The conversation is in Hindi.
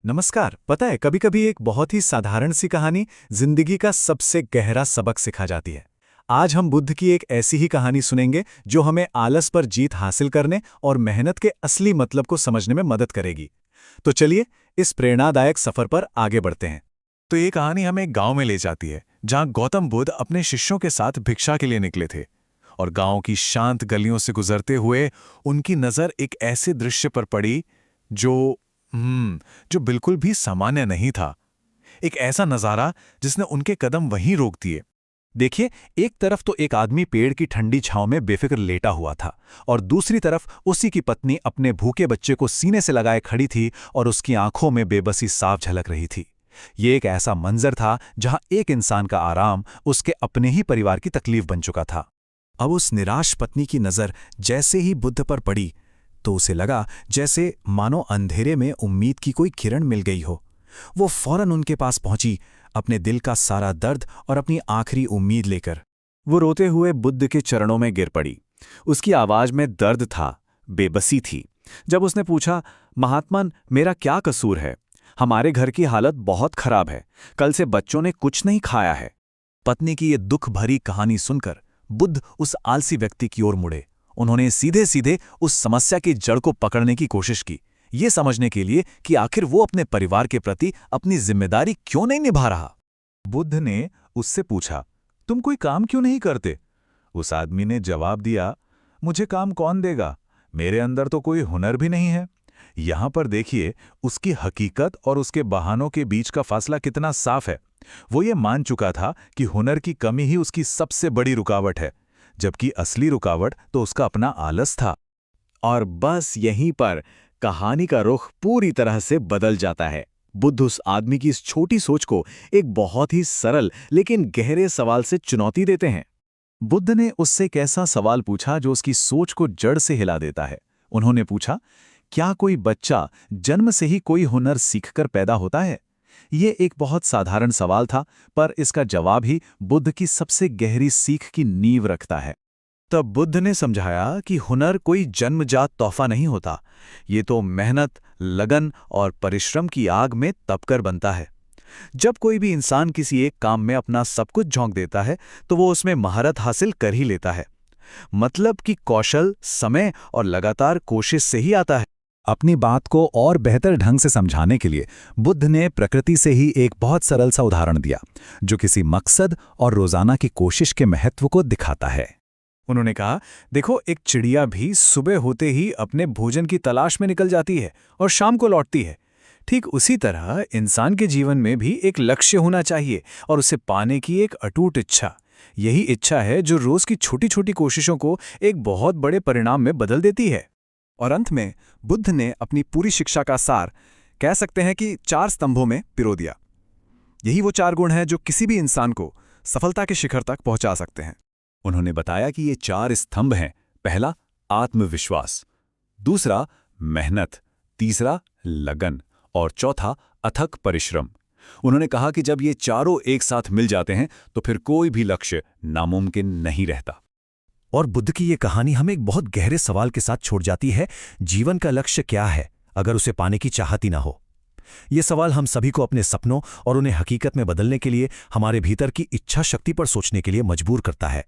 नमस्कार। पता है, कभी कभी एक बहुत ही साधारण सी कहानी जिंदगी का सबसे गहरा सबक सिखा जाती है। आज हम बुद्ध की एक ऐसी ही कहानी सुनेंगे जो हमें आलस पर जीत हासिल करने और मेहनत के असली मतलब को समझने में मदद करेगी। तो चलिए इस प्रेरणादायक सफर पर आगे बढ़ते हैं। तो ये कहानी हमें एक गांव में ले जाती है जहां गौतम बुद्ध अपने शिष्यों के साथ भिक्षा के लिए निकले थे। और गांव की शांत गलियों से गुजरते हुए उनकी नजर एक ऐसे दृश्य पर पड़ी जो बिल्कुल भी सामान्य नहीं था। एक ऐसा नजारा जिसने उनके कदम वहीं रोक दिए। देखिए, एक तरफ तो एक आदमी पेड़ की ठंडी छांव में बेफिक्र लेटा हुआ था और दूसरी तरफ उसी की पत्नी अपने भूखे बच्चे को सीने से लगाए खड़ी थी और उसकी आंखों में बेबसी साफ झलक रही थी। ये एक ऐसा मंजर था जहां एक इंसान का आराम उसके अपने ही परिवार की तकलीफ बन चुका था। अब उस निराश पत्नी की नजर जैसे ही बुद्ध पर पड़ी तो उसे लगा जैसे मानो अंधेरे में उम्मीद की कोई किरण मिल गई हो। वो फौरन उनके पास पहुंची, अपने दिल का सारा दर्द और अपनी आखिरी उम्मीद लेकर। वो रोते हुए बुद्ध के चरणों में गिर पड़ी। उसकी आवाज में दर्द था, बेबसी थी। जब उसने पूछा, महात्मन, मेरा क्या कसूर है? हमारे घर की हालत बहुत खराब है। कल से बच्चों ने कुछ नहीं खाया है। पत्नी की ये दुख भरी कहानी सुनकर बुद्ध उस आलसी व्यक्ति की ओर मुड़े। उन्होंने सीधे सीधे उस समस्या की जड़ को पकड़ने की कोशिश की, ये समझने के लिए कि आखिर वो अपने परिवार के प्रति अपनी जिम्मेदारी क्यों नहीं निभा रहा। बुद्ध ने उससे पूछा, तुम कोई काम क्यों नहीं करते? उस आदमी ने जवाब दिया, मुझे काम कौन देगा? मेरे अंदर तो कोई हुनर भी नहीं है। यहां पर देखिए, उसकी हकीकत और उसके बहानों के बीच का फासला कितना साफ है। वो ये मान चुका था कि हुनर की कमी ही उसकी सबसे बड़ी रुकावट है, जबकि असली रुकावट तो उसका अपना आलस था। और बस यहीं पर कहानी का रुख पूरी तरह से बदल जाता है। बुद्ध उस आदमी की इस छोटी सोच को एक बहुत ही सरल लेकिन गहरे सवाल से चुनौती देते हैं। बुद्ध ने उससे एक ऐसा सवाल पूछा जो उसकी सोच को जड़ से हिला देता है। उन्होंने पूछा, क्या कोई बच्चा जन्म से ही कोई हुनर सीखकर पैदा होता है? ये एक बहुत साधारण सवाल था, पर इसका जवाब ही बुद्ध की सबसे गहरी सीख की नींव रखता है। तब बुद्ध ने समझाया कि हुनर कोई जन्मजात तोहफा नहीं होता। ये तो मेहनत, लगन और परिश्रम की आग में तपकर बनता है। जब कोई भी इंसान किसी एक काम में अपना सब कुछ झोंक देता है तो वो उसमें महारत हासिल कर ही लेता है। मतलब कि कौशल, समय और लगातार कोशिश से ही आता है। अपनी बात को और बेहतर ढंग से समझाने के लिए बुद्ध ने प्रकृति से ही एक बहुत सरल सा उदाहरण दिया, जो किसी मकसद और रोजाना की कोशिश के महत्व को दिखाता है। उन्होंने कहा, देखो, एक चिड़िया भी सुबह होते ही अपने भोजन की तलाश में निकल जाती है और शाम को लौटती है। ठीक उसी तरह इंसान के जीवन में भी एक लक्ष्य होना चाहिए और उसे पाने की एक अटूट इच्छा। यही इच्छा है जो रोज की छोटी छोटी कोशिशों को एक बहुत बड़े परिणाम में बदल देती है। और अंत में बुद्ध ने अपनी पूरी शिक्षा का सार, कह सकते हैं कि 4 स्तंभों में पिरो दिया। यही वो 4 गुण हैं जो किसी भी इंसान को सफलता के शिखर तक पहुंचा सकते हैं। उन्होंने बताया कि ये 4 स्तंभ हैं। पहला, आत्मविश्वास। दूसरा, मेहनत। तीसरा, लगन। और चौथा, अथक परिश्रम। उन्होंने कहा कि जब ये चारों एक साथ मिल जाते हैं तो फिर कोई भी लक्ष्य नामुमकिन नहीं रहता। और बुद्ध की ये कहानी हमें एक बहुत गहरे सवाल के साथ छोड़ जाती है, जीवन का लक्ष्य क्या है अगर उसे पाने की चाहत ही ना हो। ये सवाल हम सभी को अपने सपनों और उन्हें हकीकत में बदलने के लिए हमारे भीतर की इच्छा शक्ति पर सोचने के लिए मजबूर करता है।